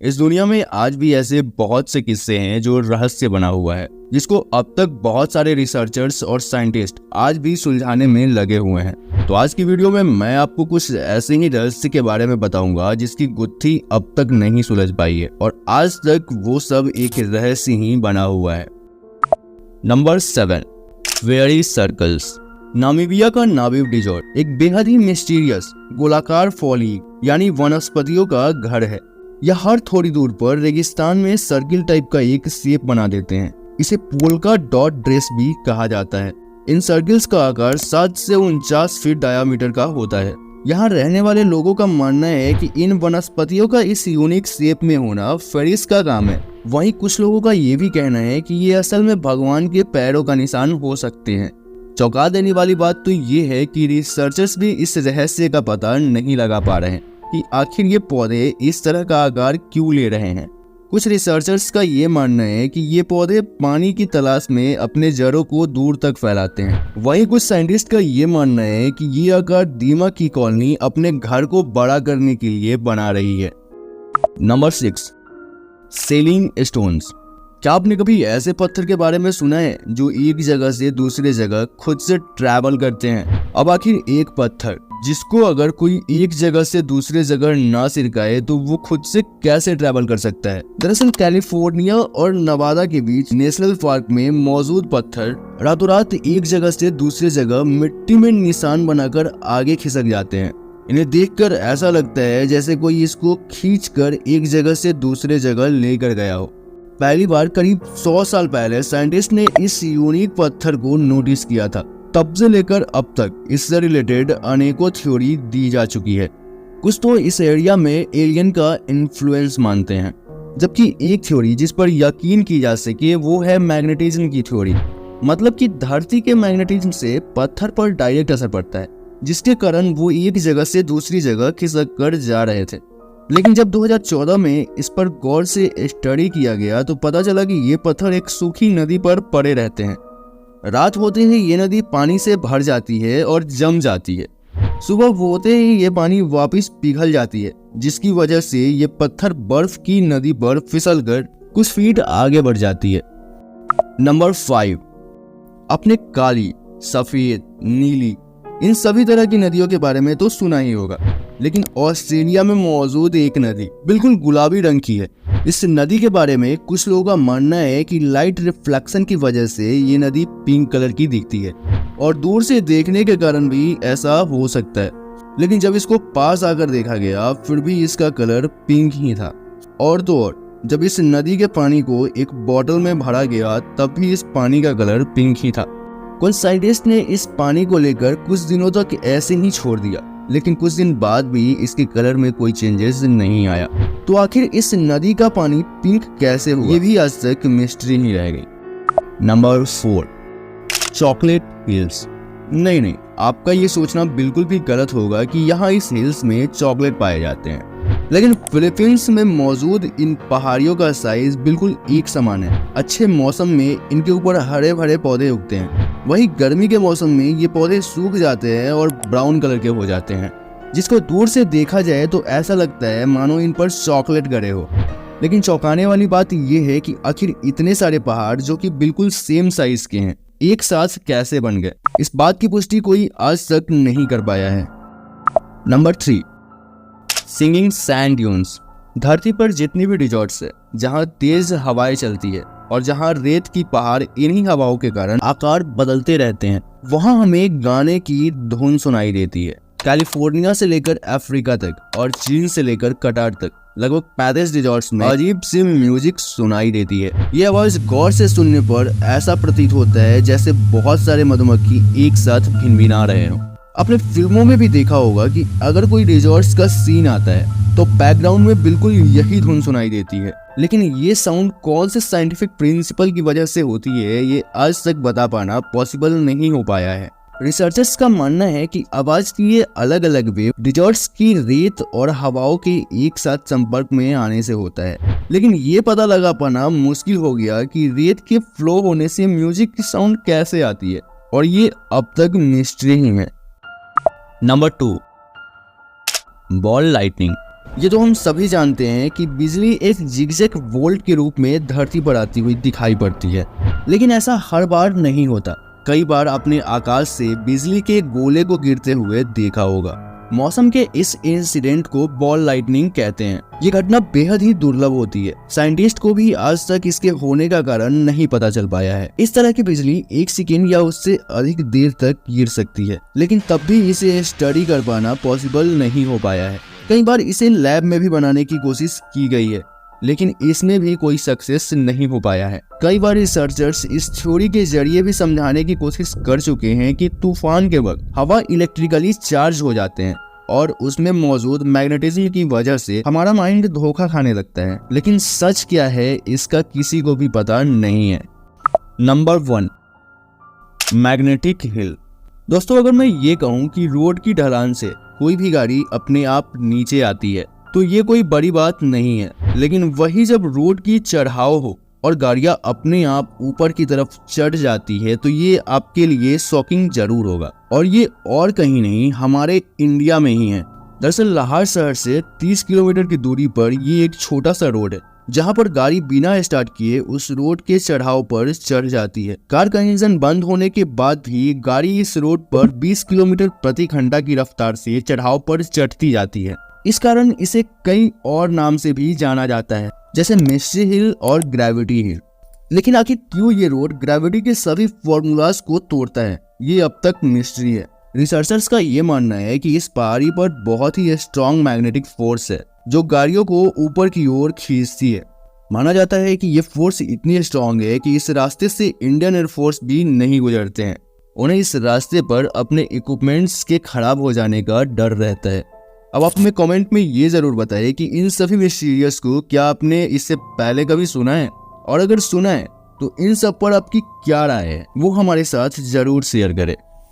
इस दुनिया में आज भी ऐसे बहुत से किस्से हैं जो रहस्य बना हुआ है, जिसको अब तक बहुत सारे रिसर्चर्स और साइंटिस्ट आज भी सुलझाने में लगे हुए हैं। तो आज की वीडियो में मैं आपको कुछ ऐसे ही रहस्य के बारे में बताऊंगा जिसकी गुत्थी अब तक नहीं सुलझ पाई है और आज तक वो सब एक रहस्य ही बना हुआ है। Number 7, fairy circles. नामीबिया का नाबिब रिजॉर्ट एक बेहद ही मिस्टीरियस गोलाकार फॉली यानी वनस्पतियों का घर है। यह हर थोड़ी दूर पर रेगिस्तान में सर्किल टाइप का एक शेप बना देते हैं। इसे पोल्का डॉट ड्रेस भी कहा जाता है। इन सर्किल्स का आकार 7 से 49 फीट डायामीटर का होता है। यहाँ रहने वाले लोगों का मानना है कि इन वनस्पतियों का इस यूनिक शेप में होना फेरिस का काम है। वहीं कुछ लोगों का ये भी कहना है कि ये असल में भगवान के पैरों का निशान हो सकते हैं। चौंका देने वाली बात तो ये है कि रिसर्चर्स भी इस रहस्य का पता नहीं लगा पा रहे हैं कि आखिर ये पौधे इस तरह का आकार क्यों ले रहे हैं। कुछ रिसर्चर्स का ये मानना है कि ये पौधे पानी की तलाश में अपने जड़ों को दूर तक फैलाते हैं। वहीं कुछ साइंटिस्ट का ये मानना है कि ये आकार दीमक की कॉलोनी अपने घर को बड़ा करने के लिए बना रही है। Number 6, selling stones. क्या आपने कभी ऐसे पत्थर के बारे में सुना है जो एक जगह से दूसरे जगह खुद से ट्रैवल करते हैं? अब आखिर एक पत्थर जिसको अगर कोई एक जगह से दूसरे जगह ना सिरकाए तो वो खुद से कैसे ट्रैवल कर सकता है? दरअसल कैलिफोर्निया और नवादा के बीच नेशनल पार्क में मौजूद पत्थर रातों रात एक जगह से दूसरे जगह मिट्टी में निशान बनाकर आगे खिसक जाते हैं। इन्हें देखकर ऐसा लगता है जैसे कोई इसको खींचकर एक जगह से दूसरे जगह लेकर गया हो। पहली बार करीब 100 साल पहले साइंटिस्ट ने इस यूनिक पत्थर को नोटिस किया था। तब से लेकर अब तक इससे रिलेटेड अनेकों थ्योरी दी जा चुकी है। कुछ तो इस एरिया में एलियन का इन्फ्लुएंस मानते हैं, जबकि एक थ्योरी जिस पर यकीन की जा सके वो है मैग्नेटिज्म की थ्योरी। मतलब कि धरती के मैग्नेटिज्म से पत्थर पर डायरेक्ट असर पड़ता है, जिसके कारण वो एक जगह से दूसरी जगह खिसक कर जा रहे थे। लेकिन जब 2014 में इस पर गौर से स्टडी किया गया तो पता चला कि ये पत्थर एक सूखी नदी पर पड़े रहते हैं। रात होते ही ये नदी पानी से भर जाती है और जम जाती है। सुबह होते ही ये पानी वापस पिघल जाती है, जिसकी वजह से ये पत्थर बर्फ की नदी पर फिसलकर कुछ फीट आगे बढ़ जाती है। नंबर 5, अपने काली, सफेद, नीली इन सभी तरह की नदियों के बारे में तो सुना ही होगा, लेकिन ऑस्ट्रेलिया में मौजूद एक नदी बिल्कुल गुलाबी रंग की है। इस नदी के बारे में कुछ लोगों का मानना है कि लाइट रिफ्लेक्शन की वजह से ये नदी पिंक कलर की दिखती है और दूर से देखने के कारण भी ऐसा हो सकता है। लेकिन जब इसको पास आकर देखा गया फिर भी इसका कलर पिंक ही था। और तो और जब इस नदी के पानी को एक बोतल में भरा गया तब भी इस पानी का कलर पिंक ही था। कुछ साइंटिस्ट ने इस पानी को लेकर कुछ दिनों तक ऐसे ही छोड़ दिया, लेकिन कुछ दिन बाद भी इसके कलर में कोई चेंजेस नहीं आया। तो आखिर इस नदी का पानी पिंक कैसे हुआ, ये भी आज तक मिस्ट्री ही रह गई। Number 4, chocolate hills. नहीं, आपका ये सोचना बिल्कुल भी गलत होगा कि यहाँ इस हिल्स में चॉकलेट पाए जाते हैं, लेकिन फिलीपींस में मौजूद इन पहाड़ियों का साइज बिल्कुल एक समान है। अच्छे मौसम में इनके ऊपर हरे भरे पौधे उगते हैं, वहीं गर्मी के मौसम में ये पौधे सूख जाते हैं और ब्राउन कलर के हो जाते हैं, जिसको दूर से देखा जाए तो ऐसा लगता है मानो इन पर चॉकलेट गड़े हो। लेकिन चौंकाने वाली बात ये है कि आखिर इतने सारे पहाड़ जो कि बिल्कुल सेम साइज के हैं एक साथ कैसे बन गए, इस बात की पुष्टि कोई आज तक नहीं कर पाया है। Number 3, singing sand dunes. धरती पर जितनी भी रिजॉर्ट्स है जहाँ तेज हवाएं चलती है और जहाँ रेत की पहाड़ इन्हीं हवाओं के कारण आकार बदलते रहते हैं, वहाँ हमें गाने की धुन सुनाई देती है। कैलिफोर्निया से लेकर अफ्रीका तक और चीन से लेकर कटार तक लगभग 35 रिजॉर्ट्स में अजीब सी म्यूजिक सुनाई देती है। ये आवाज गौर से सुनने पर ऐसा प्रतीत होता है जैसे बहुत सारे मधुमक्खी एक साथ भिनभिना रहे हों। आपने फिल्मों में भी देखा होगा कि अगर कोई रिजॉर्ट्स का सीन आता है तो बैकग्राउंड में बिल्कुल यही धुन सुनाई देती है। लेकिन ये साउंड कौन से साइंटिफिक प्रिंसिपल की वजह से होती है ये आज तक बता पाना पॉसिबल नहीं हो पाया है। रिसर्चर्स का मानना है कि आवाज की ये अलग अलग वेव रिजॉर्ट्स की रेत और हवाओं के एक साथ संपर्क में आने से होता है, लेकिन ये पता लगा पाना मुश्किल हो गया कि रेत के फ्लो होने से म्यूजिक की साउंड कैसे आती है, और ये अब तक मिस्ट्री ही है। Number 2, ball lightning. ये तो हम सभी जानते हैं कि बिजली एक जिगजैग वोल्ट के रूप में धरती पर आती हुई दिखाई पड़ती है, लेकिन ऐसा हर बार नहीं होता। कई बार आपने आकाश से बिजली के गोले को गिरते हुए देखा होगा। मौसम के इस इंसिडेंट को बॉल लाइटनिंग कहते हैं। ये घटना बेहद ही दुर्लभ होती है। साइंटिस्ट को भी आज तक इसके होने का कारण नहीं पता चल पाया है। इस तरह की बिजली 1 सेकेंड या उससे अधिक देर तक गिर सकती है, लेकिन तब भी इसे स्टडी कर पाना पॉसिबल नहीं हो पाया है। कई बार इसे लैब में भी बनाने की कोशिश की गई है, लेकिन इसमें भी कोई सक्सेस नहीं हो पाया है। कई बार रिसर्चर्स इस थ्योरी के जरिए भी समझाने की कोशिश कर चुके हैं कि तूफान के वक्त हवा इलेक्ट्रिकली चार्ज हो जाते हैं और उसमें मौजूद मैग्नेटिज्म की वजह से हमारा माइंड धोखा खाने लगता है। लेकिन सच क्या है, इसका किसी को भी पता नहीं है। Number 1, magnetic hill. दोस्तों, अगर मैं ये कहूँ कि रोड की ढलान से कोई भी गाड़ी अपने आप नीचे आती है तो ये कोई बड़ी बात नहीं है, लेकिन वही जब रोड की चढ़ाव हो और गाड़ियां अपने आप ऊपर की तरफ चढ़ जाती है तो ये आपके लिए शॉकिंग जरूर होगा। और ये और कहीं नहीं, हमारे इंडिया में ही है। दरअसल लाहौर शहर से 30 किलोमीटर की दूरी पर ये एक छोटा सा रोड है, जहां पर गाड़ी बिना स्टार्ट किए उस रोड के चढ़ाव पर चढ़ जाती है। कार का इंजन बंद होने के बाद भी गाड़ी इस रोड पर 20 किलोमीटर प्रति घंटा की रफ्तार से चढ़ाव पर चढ़ती जाती है। इस कारण इसे कई और नाम से भी जाना जाता है, जैसे मिस्ट्री हिल और ग्रेविटी हिल। लेकिन आखिर क्यों ये रोड ग्रेविटी के सभी फॉर्मूलाज को तोड़ता है, ये अब तक मिस्ट्री है। रिसर्चर्स का ये मानना है कि इस पहाड़ी पर बहुत ही स्ट्रॉन्ग मैग्नेटिक फोर्स है जो गाड़ियों को ऊपर की ओर खींचती है। माना जाता है कि ये फोर्स इतनी स्ट्रॉन्ग है कि इस रास्ते से इंडियन एयरफोर्स भी नहीं गुजरते हैं। उन्हें इस रास्ते पर अपने इक्विपमेंट्स के खराब हो जाने का डर रहता है। अब आप हमें कमेंट में ये जरूर बताइए कि इन सभी मिस्टीरियस को क्या आपने इससे पहले कभी सुना है, और अगर सुना है तो इन सब पर आपकी क्या राय है वो हमारे साथ जरूर शेयर करें।